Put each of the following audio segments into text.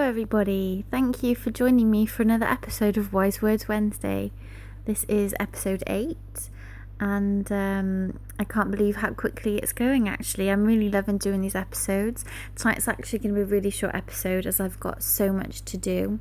everybody. Thank you for joining me for another episode of Wise Words Wednesday. This is episode 8, and I can't believe how quickly it's going, actually. I'm really loving doing these episodes. Tonight's actually going to be a really short episode as I've got so much to do.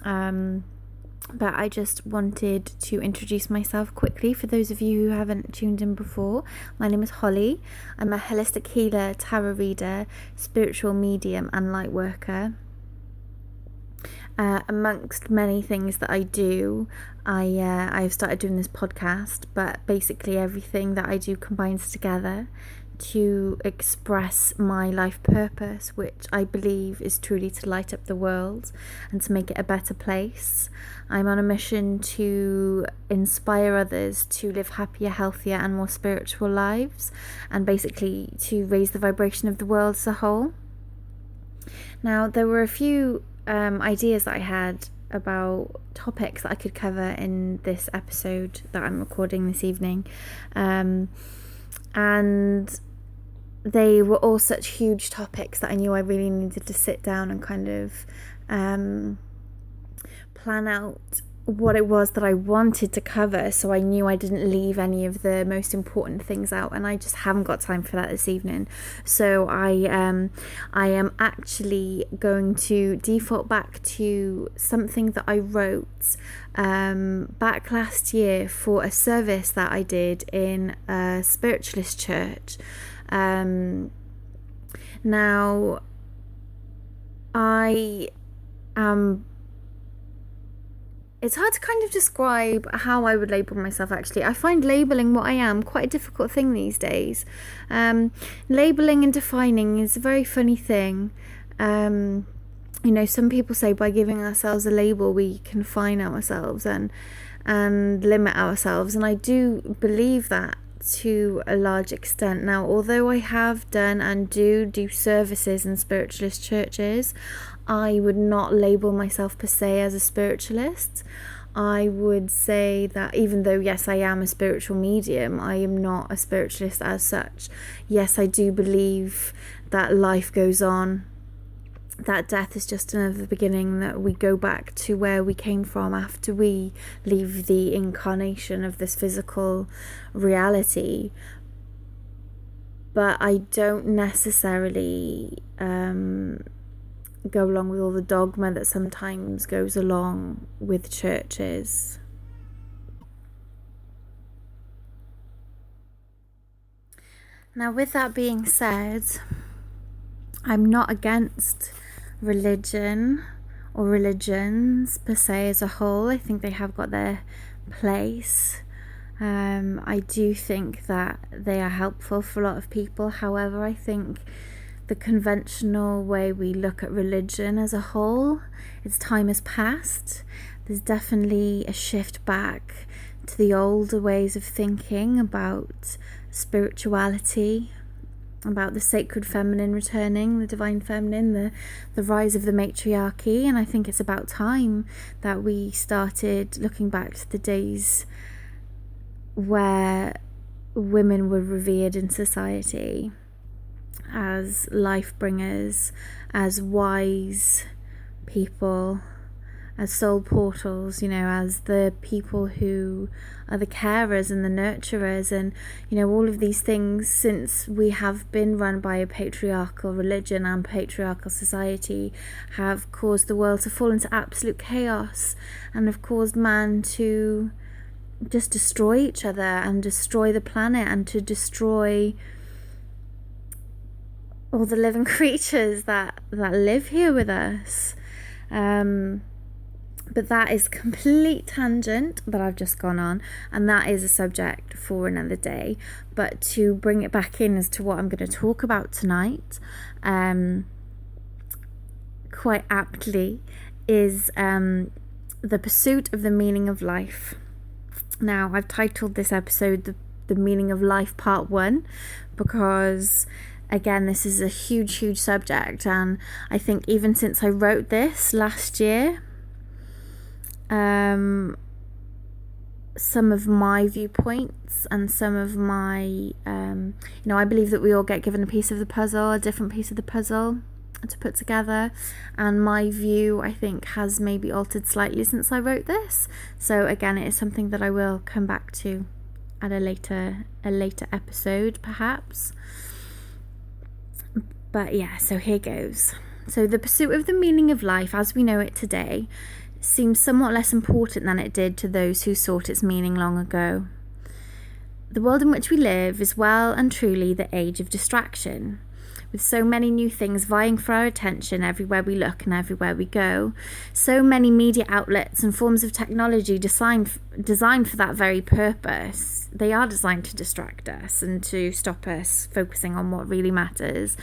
But I just wanted to introduce myself quickly for those of you who haven't tuned in before. My name is Holly. I'm a holistic healer, tarot reader, spiritual medium and light worker. Amongst many things that I do, I've started doing this podcast, but basically everything that I do combines together to express my life purpose, which I believe is truly to light up the world and to make it a better place. I'm on a mission to inspire others to live happier, healthier and more spiritual lives, and basically to raise the vibration of the world as a whole. Now, there were a few ideas that I had about topics that I could cover in this episode that I'm recording this evening, and they were all such huge topics that I knew I really needed to sit down and kind of plan out what it was that I wanted to cover, so I knew I didn't leave any of the most important things out, and I just haven't got time for that this evening. So I am actually going to default back to something that I wrote back last year for a service that I did in a spiritualist church. Now it's hard to kind of describe how I would label myself, actually. I find labeling what I am quite a difficult thing these days. Labeling and defining is a very funny thing. Some people say by giving ourselves a label we confine ourselves and limit ourselves, and I do believe that to a large extent. Now, although I have done and do services in spiritualist churches, I would not label myself per se as a spiritualist. I would say that even though, yes, I am a spiritual medium, I am not a spiritualist as such. Yes, I do believe that life goes on, that death is just another beginning, that we go back to where we came from after we leave the incarnation of this physical reality. But I don't necessarily go along with all the dogma that sometimes goes along with churches. Now, with that being said, I'm not against religion or religions per se as a whole. I think they have got their place. I do think that they are helpful for a lot of people. However, I think the conventional way we look at religion as a whole, its time has passed. There's definitely a shift back to the older ways of thinking about spirituality, about the sacred feminine returning, the divine feminine, the rise of the matriarchy. And I think it's about time that we started looking back to the days where women were revered in society as life bringers, as wise people, as soul portals, as the people who are the carers and the nurturers, and all of these things. Since we have been run by a patriarchal religion and patriarchal society, have caused the world to fall into absolute chaos and have caused man to just destroy each other and destroy the planet and to destroy all the living creatures that live here with us. But that is complete tangent that I've just gone on, and that is a subject for another day. But to bring it back in as to what I'm going to talk about tonight, quite aptly, is the pursuit of the meaning of life. Now, I've titled this episode the Meaning of Life Part 1 because, again, this is a huge subject, and I think even since I wrote this last year, some of my viewpoints and some of my I believe that we all get given a piece of the puzzle, a different piece of the puzzle, to put together, and my view, I think, has maybe altered slightly since I wrote this. So again, it is something that I will come back to at a later episode, perhaps. But yeah, so here goes. So the pursuit of the meaning of life as we know it today seems somewhat less important than it did to those who sought its meaning long ago. The world in which we live is well and truly the age of distraction, with so many new things vying for our attention everywhere we look and everywhere we go. So many media outlets and forms of technology designed for that very purpose. They are designed to distract us and to stop us focusing on what really matters.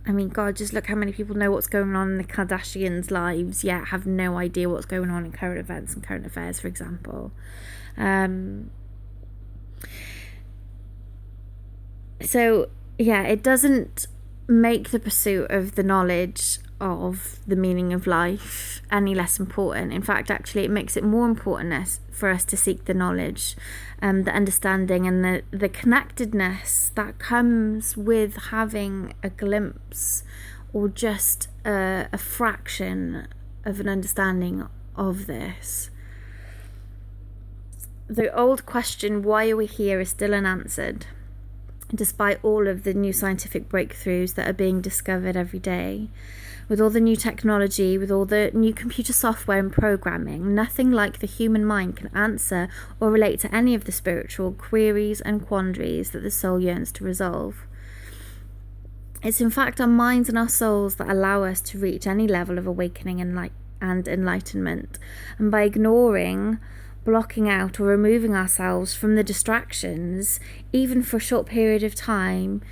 I mean, God, just look how many people know what's going on in the Kardashians' lives, yet have no idea what's going on in current events and current affairs, for example. So, yeah, it doesn't make the pursuit of the knowledge of the meaning of life any less important. In fact, actually, it makes it more important for us to seek the knowledge, the understanding and the connectedness that comes with having a glimpse or just a fraction of an understanding of this. The old question, why are we here, is still unanswered, despite all of the new scientific breakthroughs that are being discovered every day. With all the new technology, with all the new computer software and programming, nothing like the human mind can answer or relate to any of the spiritual queries and quandaries that the soul yearns to resolve. It's in fact our minds and our souls that allow us to reach any level of awakening and enlightenment. And by ignoring, blocking out or removing ourselves from the distractions, even for a short period of time,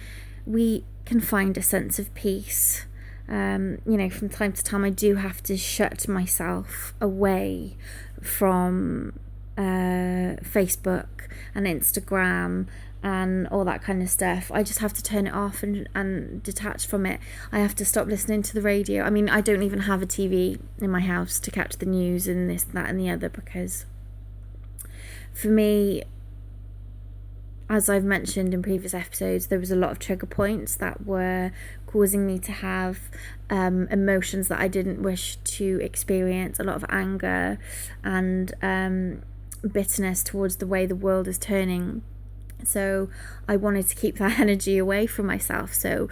we can find a sense of peace. From time to time I do have to shut myself away from Facebook and Instagram and all that kind of stuff. I just have to turn it off and detach from it. I have to stop listening to the radio. I mean, I don't even have a TV in my house to catch the news and this, that and the other, because for me, as I've mentioned in previous episodes, there was a lot of trigger points that were causing me to have emotions that I didn't wish to experience, a lot of anger and bitterness towards the way the world is turning. So I wanted to keep that energy away from myself. So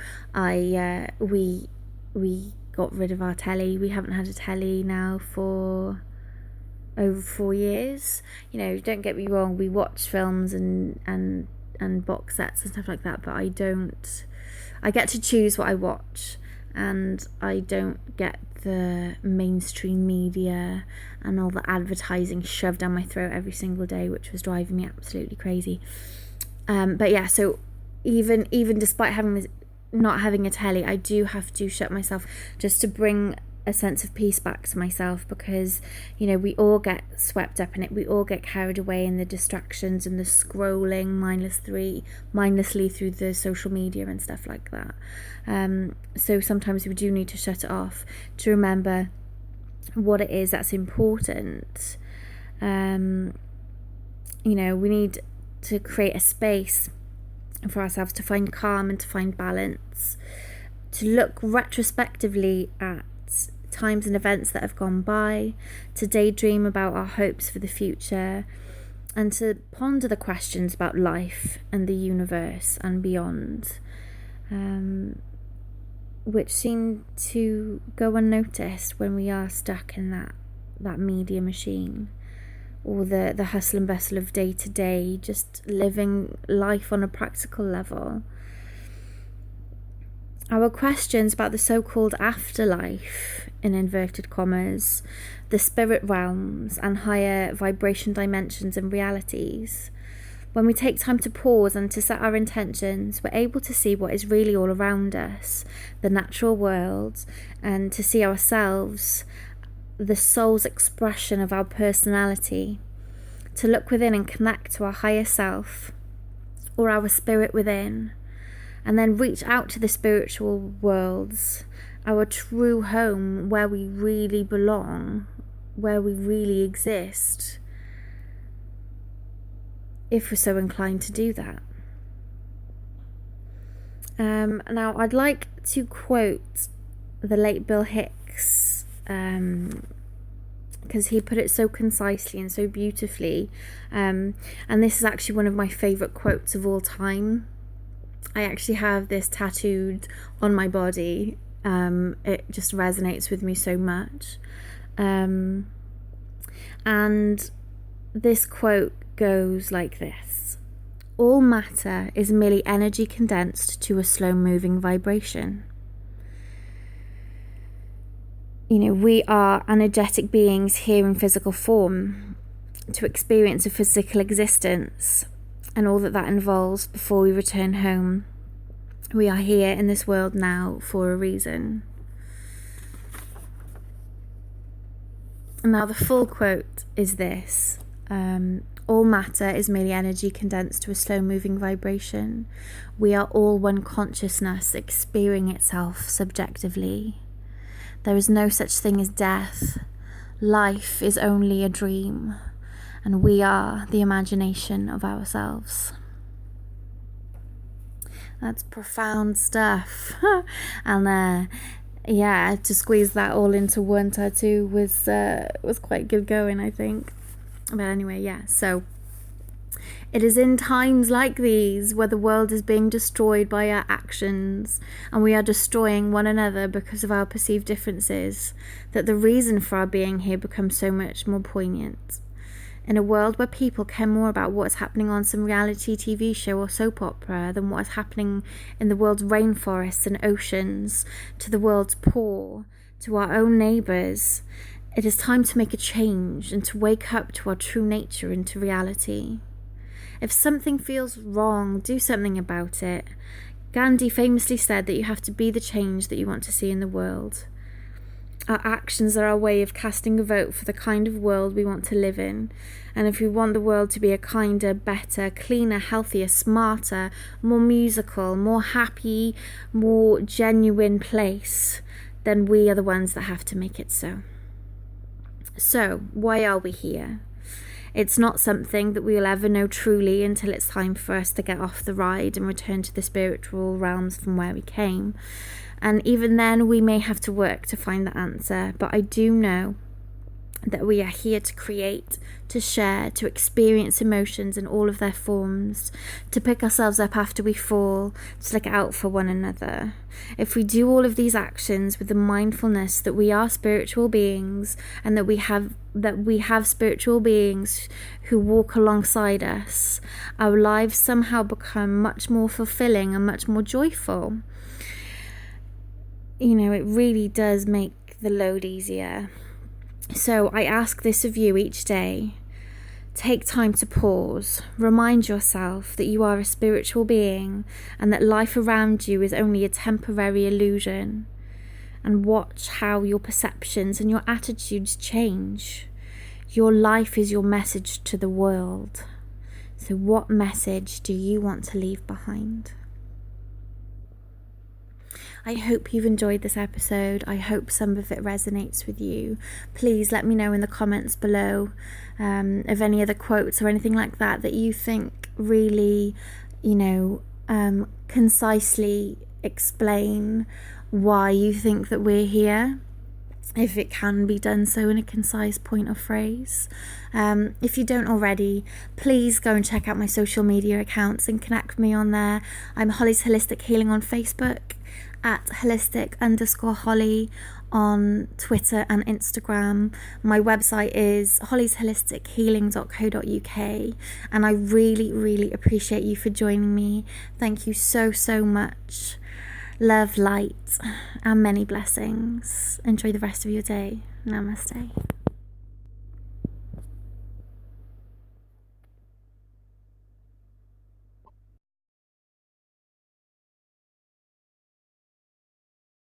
we got rid of our telly. We haven't had a telly now for over 4 years. Don't get me wrong, we watch films and box sets and stuff like that, but I get to choose what I watch, and I don't get the mainstream media and all the advertising shoved down my throat every single day, which was driving me absolutely crazy. But yeah, so even despite not having a telly, I do have to shut myself just to bring a sense of peace back to myself, because we all get swept up in it, we all get carried away in the distractions and the scrolling mindlessly through the social media and stuff like that. So sometimes we do need to shut it off to remember what it is that's important. We need to create a space for ourselves to find calm and to find balance, to look retrospectively at times and events that have gone by, to daydream about our hopes for the future, and to ponder the questions about life and the universe and beyond, which seem to go unnoticed when we are stuck in that media machine, or the hustle and bustle of day to day, just living life on a practical level. Our questions about the so-called afterlife, in inverted commas, the spirit realms and higher vibration dimensions and realities. When we take time to pause and to set our intentions, we're able to see what is really all around us, the natural world, and to see ourselves, the soul's expression of our personality, to look within and connect to our higher self, or our spirit within, and then reach out to the spiritual worlds, our true home, where we really belong, where we really exist, if we're so inclined to do that. Now, I'd like to quote the late Bill Hicks, because he put it so concisely and so beautifully. And this is actually one of my favourite quotes of all time. I actually have this tattooed on my body. It just resonates with me so much. And this quote goes like this: all matter is merely energy condensed to a slow-moving vibration. We are energetic beings here in physical form to experience a physical existence and all that involves before we return home. We are here in this world now for a reason. Now, the full quote is this: all matter is merely energy condensed to a slow-moving vibration. We are all one consciousness experiencing itself subjectively. There is no such thing as death. Life is only a dream, and we are the imagination of ourselves. That's profound stuff. And to squeeze that all into one tattoo was quite good going, I think. But anyway, so it is in times like these where the world is being destroyed by our actions, and we are destroying one another because of our perceived differences, that the reason for our being here becomes so much more poignant. In a world where people care more about what's happening on some reality TV show or soap opera than what is happening in the world's rainforests and oceans, to the world's poor, to our own neighbours, it is time to make a change and to wake up to our true nature and to reality. If something feels wrong, do something about it. Gandhi famously said that you have to be the change that you want to see in the world. Our actions are our way of casting a vote for the kind of world we want to live in. And if we want the world to be a kinder, better, cleaner, healthier, smarter, more musical, more happy, more genuine place, then we are the ones that have to make it so. So, why are we here? It's not something that we will ever know truly until it's time for us to get off the ride and return to the spiritual realms from where we came. And even then, we may have to work to find the answer. But I do know that we are here to create, to share, to experience emotions in all of their forms, to pick ourselves up after we fall, to look out for one another. If we do all of these actions with the mindfulness that we are spiritual beings and that we have spiritual beings who walk alongside us, our lives somehow become much more fulfilling and much more joyful. It really does make the load easier. So I ask this of you each day. Take time to pause. Remind yourself that you are a spiritual being and that life around you is only a temporary illusion. And watch how your perceptions and your attitudes change. Your life is your message to the world. So what message do you want to leave behind? I hope you've enjoyed this episode. I hope some of it resonates with you. Please let me know in the comments below of any other quotes or anything like that you think really, concisely explain why you think that we're here, if it can be done so in a concise point or phrase. If you don't already, please go and check out my social media accounts and connect with me on there. I'm Holly's Holistic Healing on Facebook, at holistic_Holly on Twitter and Instagram. My website is hollysHolisticHealing.co.uk, and I really, really appreciate you for joining me. Thank you so, so much. Love, light, and many blessings. Enjoy the rest of your day. Namaste.